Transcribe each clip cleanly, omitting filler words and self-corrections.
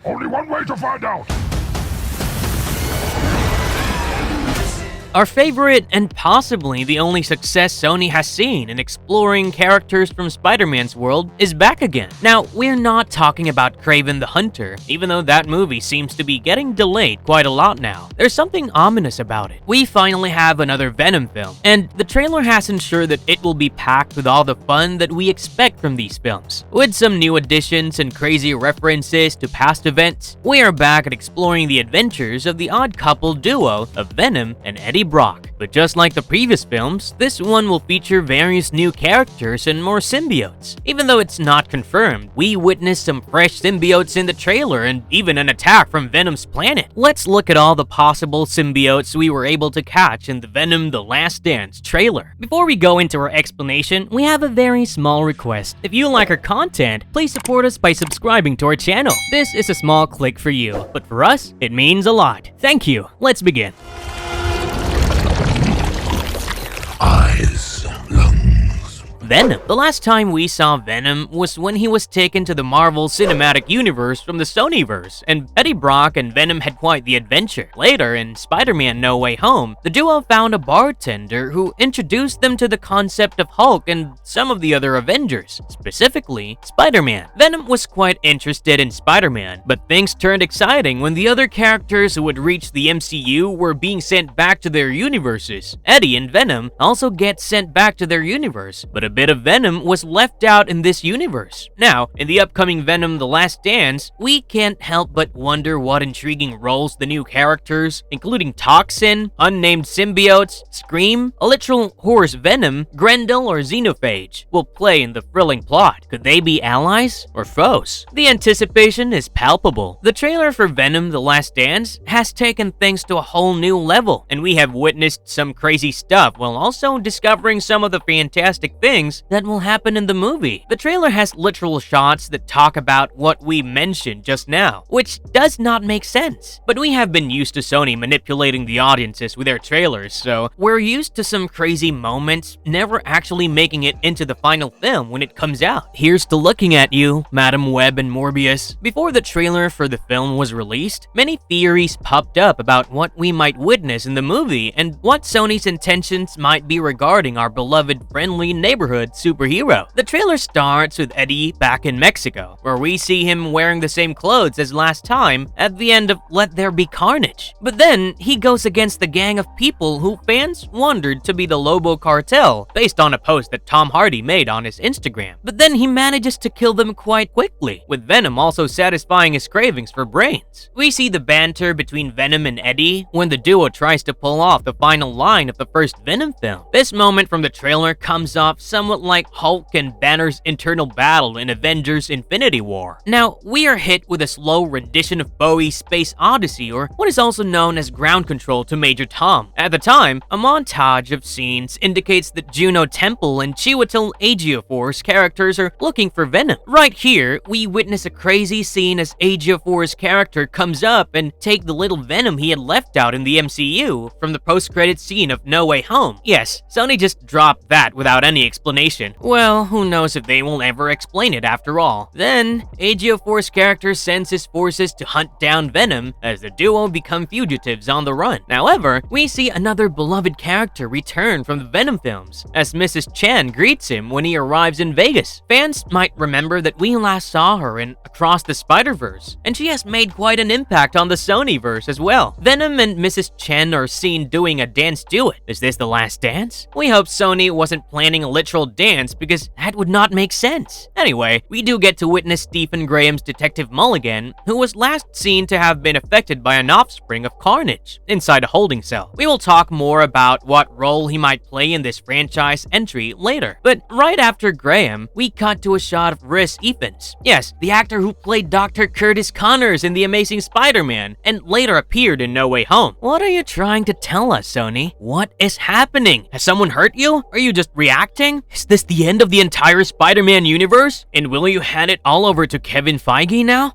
Only one way to find out. Our favorite, and possibly the only success Sony has seen in exploring characters from Spider-Man's world, is back again. Now, we're not talking about Kraven the Hunter, even though that movie seems to be getting delayed quite a lot now. There's something ominous about it. We finally have another Venom film, and the trailer has ensured that it will be packed with all the fun that we expect from these films. With some new additions and crazy references to past events, we are back at exploring the adventures of the odd couple duo of Venom and Eddie Brock. But just like the previous films, this one will feature various new characters and more symbiotes. Even though it's not confirmed, we witnessed some fresh symbiotes in the trailer and even an attack from Venom's planet. Let's look at all the possible symbiotes we were able to catch in the Venom The Last Dance trailer. Before we go into our explanation, we have a very small request. If you like our content, please support us by subscribing to our channel. This is a small click for you, but for us, it means a lot. Thank you. Let's begin. Eyes, lungs. Venom. The last time we saw Venom was when he was taken to the Marvel Cinematic Universe from the Sonyverse, and Eddie Brock and Venom had quite the adventure. Later, in Spider-Man No Way Home, the duo found a bartender who introduced them to the concept of Hulk and some of the other Avengers, specifically Spider-Man. Venom was quite interested in Spider-Man, but things turned exciting when the other characters who had reached the MCU were being sent back to their universes. Eddie and Venom also get sent back to their universe, but a bit of Venom was left out in this universe. Now, in the upcoming Venom The Last Dance, we can't help but wonder what intriguing roles the new characters, including Toxin, unnamed symbiotes, Scream, a literal horse Venom, Grendel, or Xenophage, will play in the thrilling plot. Could they be allies or foes? The anticipation is palpable. The trailer for Venom The Last Dance has taken things to a whole new level, and we have witnessed some crazy stuff while also discovering some of the fantastic things that will happen in the movie. The trailer has literal shots that talk about what we mentioned just now, which does not make sense. But we have been used to Sony manipulating the audiences with their trailers, so we're used to some crazy moments never actually making it into the final film when it comes out. Here's to looking at you, Madam Web and Morbius. Before the trailer for the film was released, many theories popped up about what we might witness in the movie and what Sony's intentions might be regarding our beloved friendly neighborhood superhero. The trailer starts with Eddie back in Mexico, where we see him wearing the same clothes as last time at the end of Let There Be Carnage. But then he goes against the gang of people who fans wondered to be the Lobo Cartel, based on a post that Tom Hardy made on his Instagram. But then he manages to kill them quite quickly, with Venom also satisfying his cravings for brains. We see the banter between Venom and Eddie when the duo tries to pull off the final line of the first Venom film. This moment from the trailer comes off somewhat like Hulk and Banner's internal battle in Avengers Infinity War. Now, we are hit with a slow rendition of Bowie's Space Odyssey, or what is also known as Ground Control to Major Tom. At the time, a montage of scenes indicates that Juno Temple and Chiwetel Ejiofor's characters are looking for Venom. Right here, we witness a crazy scene as Ejiofor's character comes up and take the little Venom he had left out in the MCU from the post-credits scene of No Way Home. Yes, Sony just dropped that without any explanation. Well, who knows if they will ever explain it after all. Then, Ejiofor's character sends his forces to hunt down Venom as the duo become fugitives on the run. However, we see another beloved character return from the Venom films, as Mrs. Chen greets him when he arrives in Vegas. Fans might remember that we last saw her in Across the Spider-Verse, and she has made quite an impact on the Sonyverse as well. Venom and Mrs. Chen are seen doing a dance duet. Is this the last dance? We hope Sony wasn't planning a literal dance, because that would not make sense. Anyway, we do get to witness Stephen Graham's Detective Mulligan, who was last seen to have been affected by an offspring of Carnage inside a holding cell. We will talk more about what role he might play in this franchise entry later, but right after Graham, we cut to a shot of Rhys Ifans. Yes, the actor who played Dr. Curtis Connors in The Amazing Spider-Man and later appeared in No Way Home. What are you trying to tell us, Sony? What is happening? Has someone hurt you? Are you just reacting? Is this the end of the entire Spider-Man universe? And will you hand it all over to Kevin Feige now?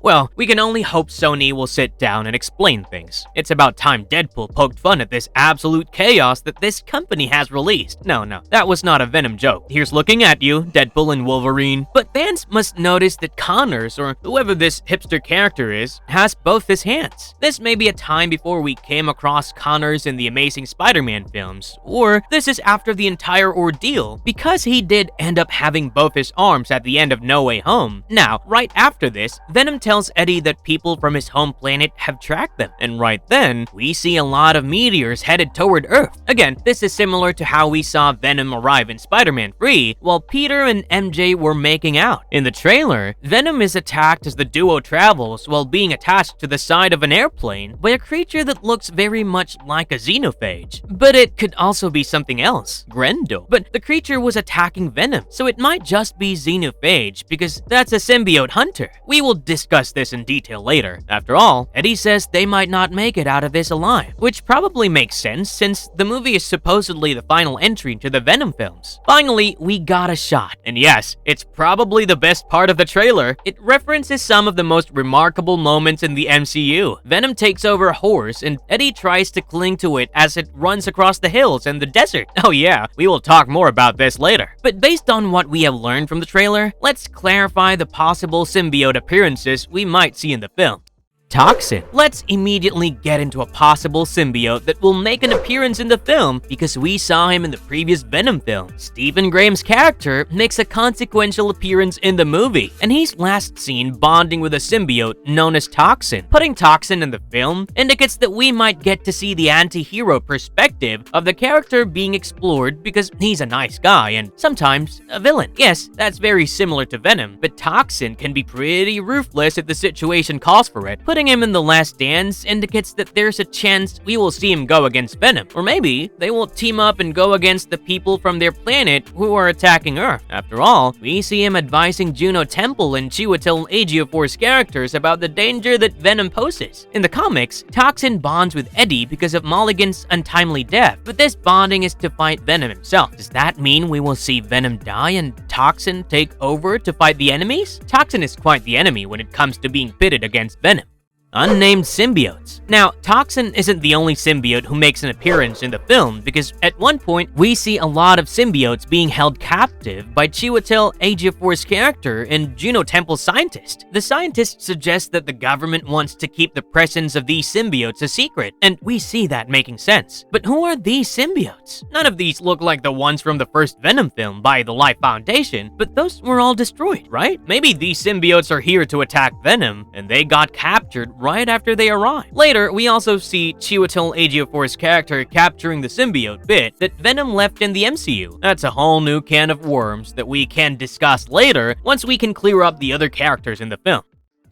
Well, we can only hope Sony will sit down and explain things. It's about time Deadpool poked fun at this absolute chaos that this company has released. No, that was not a Venom joke. Here's looking at you, Deadpool and Wolverine. But fans must notice that Connors, or whoever this hipster character is, has both his hands. This may be a time before we came across Connors in the Amazing Spider-Man films, or this is after the entire ordeal, because he did end up having both his arms at the end of No Way Home. Now, right after this, Venom tells Eddie that people from his home planet have tracked them, and right then, we see a lot of meteors headed toward Earth. Again, this is similar to how we saw Venom arrive in Spider-Man 3, while Peter and MJ were making out. In the trailer, Venom is attacked as the duo travels while being attached to the side of an airplane by a creature that looks very much like a xenophage. But it could also be something else, Grendel. But the creature was attacking Venom, so it might just be xenophage because that's a symbiote hunter. We will discuss this in detail later. After all, Eddie says they might not make it out of this alive, which probably makes sense since the movie is supposedly the final entry to the Venom films. Finally, we got a shot, and yes, it's probably the best part of the trailer. It references some of the most remarkable moments in the MCU. Venom takes over a horse, and Eddie tries to cling to it as it runs across the hills and the desert. Oh yeah, we will talk more about this later. But based on what we have learned from the trailer, let's clarify the possible symbiote appearances we might see in the film. Toxin. Let's immediately get into a possible symbiote that will make an appearance in the film because we saw him in the previous Venom film. Stephen Graham's character makes a consequential appearance in the movie, and he's last seen bonding with a symbiote known as Toxin. Putting Toxin in the film indicates that we might get to see the anti-hero perspective of the character being explored because he's a nice guy and sometimes a villain. Yes, that's very similar to Venom, but Toxin can be pretty ruthless if the situation calls for it. Putting him in The Last Dance indicates that there's a chance we will see him go against Venom, or maybe they will team up and go against the people from their planet who are attacking Earth. After all, we see him advising Juno Temple and Chiwetel Ejiofor's characters about the danger that Venom poses. In the comics, Toxin bonds with Eddie because of Mulligan's untimely death, but this bonding is to fight Venom himself. Does that mean we will see Venom die and Toxin take over to fight the enemies? Toxin is quite the enemy when it comes to being pitted against Venom. Unnamed symbiotes. Now, Toxin isn't the only symbiote who makes an appearance in the film because at one point we see a lot of symbiotes being held captive by Chiwetel Ejiofor's character and Juno Temple's scientist. The scientist suggests that the government wants to keep the presence of these symbiotes a secret, and we see that making sense. But who are these symbiotes? None of these look like the ones from the first Venom film by the Life Foundation, but those were all destroyed, right? Maybe these symbiotes are here to attack Venom, and they got captured right after they arrive. Later, we also see Chiwetel Ejiofor's character capturing the symbiote bit that Venom left in the MCU. That's a whole new can of worms that we can discuss later once we can clear up the other characters in the film.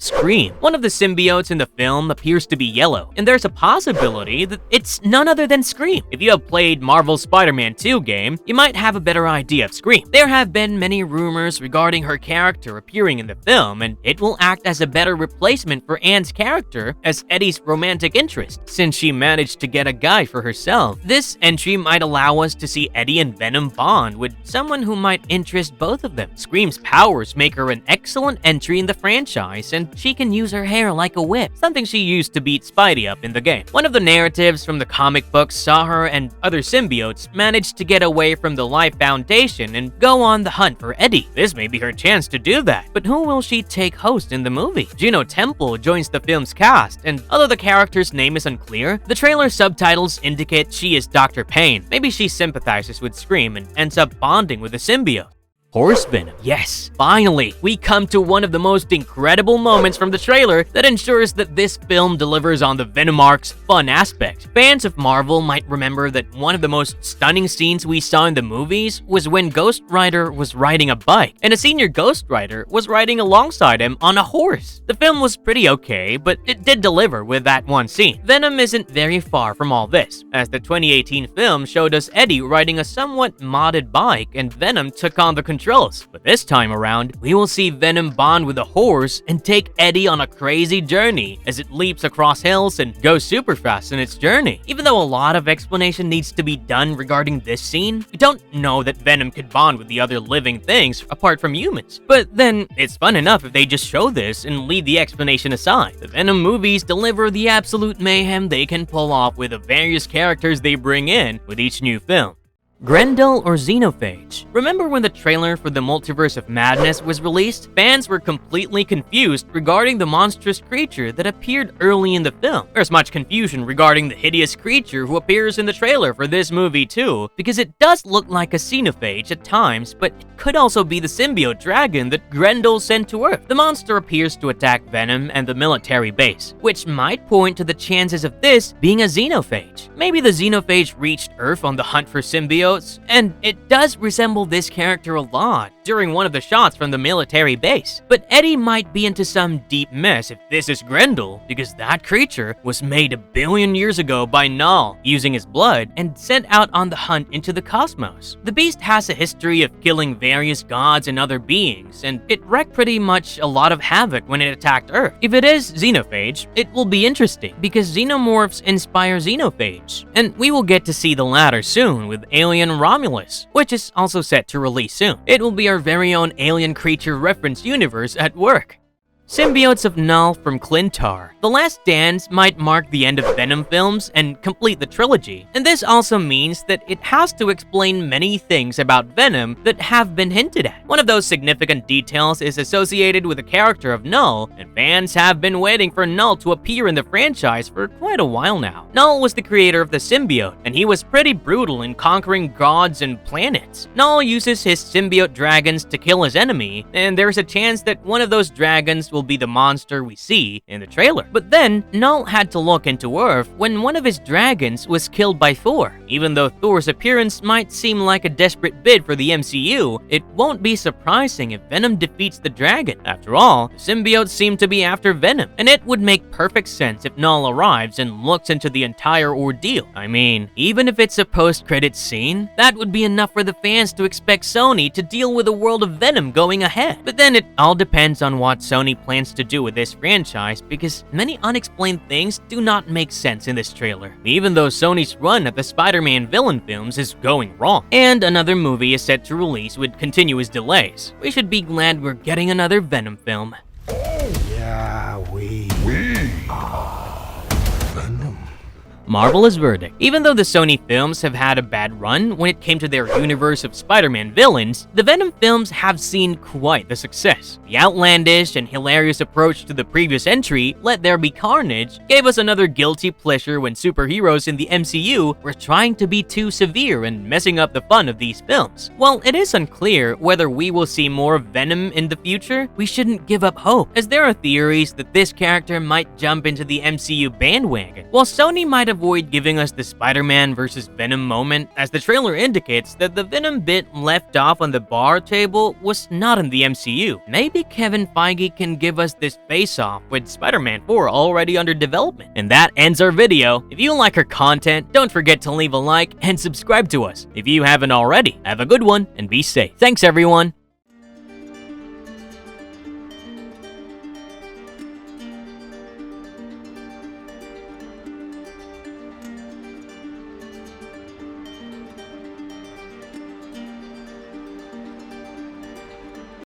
Scream. One of the symbiotes in the film appears to be yellow, and there's a possibility that it's none other than Scream. If you have played Marvel's Spider-Man 2 game, you might have a better idea of Scream. There have been many rumors regarding her character appearing in the film, and it will act as a better replacement for Anne's character as Eddie's romantic interest, since she managed to get a guy for herself. This entry might allow us to see Eddie and Venom bond with someone who might interest both of them. Scream's powers make her an excellent entry in the franchise, and she can use her hair like a whip, something she used to beat Spidey up in the game. One of the narratives from the comic books saw her and other symbiotes manage to get away from the Life Foundation and go on the hunt for Eddie. This may be her chance to do that, but who will she take host in the movie? Juno Temple joins the film's cast, and although the character's name is unclear, the trailer subtitles indicate she is Dr. Payne. Maybe she sympathizes with Scream and ends up bonding with the symbiote. Horse Venom. Yes, finally, we come to one of the most incredible moments from the trailer that ensures that this film delivers on the Venom arc's fun aspect. Fans of Marvel might remember that one of the most stunning scenes we saw in the movies was when Ghost Rider was riding a bike, and a senior Ghost Rider was riding alongside him on a horse. The film was pretty okay, but it did deliver with that one scene. Venom isn't very far from all this, as the 2018 film showed us Eddie riding a somewhat modded bike, and Venom took on the control controls. But this time around, we will see Venom bond with a horse and take Eddie on a crazy journey as it leaps across hills and goes super fast in its journey. Even though a lot of explanation needs to be done regarding this scene, we don't know that Venom could bond with the other living things apart from humans. But then, it's fun enough if they just show this and leave the explanation aside. The Venom movies deliver the absolute mayhem they can pull off with the various characters they bring in with each new film. Grendel or Xenophage? Remember when the trailer for the Multiverse of Madness was released? Fans were completely confused regarding the monstrous creature that appeared early in the film. There's much confusion regarding the hideous creature who appears in the trailer for this movie too, because it does look like a Xenophage at times, but it could also be the symbiote dragon that Grendel sent to Earth. The monster appears to attack Venom and the military base, which might point to the chances of this being a Xenophage. Maybe the Xenophage reached Earth on the hunt for symbiotes, and it does resemble this character a lot during one of the shots from the military base. But Eddie might be into some deep mess if this is Grendel, because that creature was made 1 billion years ago by Null using his blood and sent out on the hunt into the cosmos. The beast has a history of killing various gods and other beings, and it wreaked pretty much a lot of havoc when it attacked Earth. If it is Xenophage, it will be interesting because xenomorphs inspire Xenophage, and we will get to see the latter soon with Alien Romulus, which is also set to release soon. It will be our very own alien creature reference universe at work. Symbiotes of Null from Clintar. The Last Dance might mark the end of Venom films and complete the trilogy, and this also means that it has to explain many things about Venom that have been hinted at. One of those significant details is associated with the character of Null, and fans have been waiting for Null to appear in the franchise for quite a while now. Null was the creator of the symbiote, and he was pretty brutal in conquering gods and planets. Null uses his symbiote dragons to kill his enemy, and there's a chance that one of those dragons will be the monster we see in the trailer. But then, Null had to look into Earth when one of his dragons was killed by Thor. Even though Thor's appearance might seem like a desperate bid for the MCU, it won't be surprising if Venom defeats the dragon. After all, the symbiotes seem to be after Venom, and it would make perfect sense if Null arrives and looks into the entire ordeal. I mean, even if it's a post-credits scene, that would be enough for the fans to expect Sony to deal with a world of Venom going ahead. But then it all depends on what Sony plans to do with this franchise, because many unexplained things do not make sense in this trailer, even though Sony's run at the Spider-Man villain films is going wrong, and another movie is set to release with continuous delays. We should be glad we're getting another Venom film. Yeah, we are Venom. Marvelous verdict. Even though the Sony films have had a bad run when it came to their universe of Spider-Man villains, the Venom films have seen quite the success. The outlandish and hilarious approach to the previous entry, Let There Be Carnage, gave us another guilty pleasure when superheroes in the MCU were trying to be too severe and messing up the fun of these films. While it is unclear whether we will see more of Venom in the future, we shouldn't give up hope, as there are theories that this character might jump into the MCU bandwagon. While Sony might avoid giving us the Spider-Man versus Venom moment, as the trailer indicates that the Venom bit left off on the bar table was not in the MCU. Maybe Kevin Feige can give us this face-off with Spider-Man 4 already under development. And that ends our video. If you like our content, don't forget to leave a like and subscribe to us if you haven't already. Have a good one and be safe. Thanks everyone.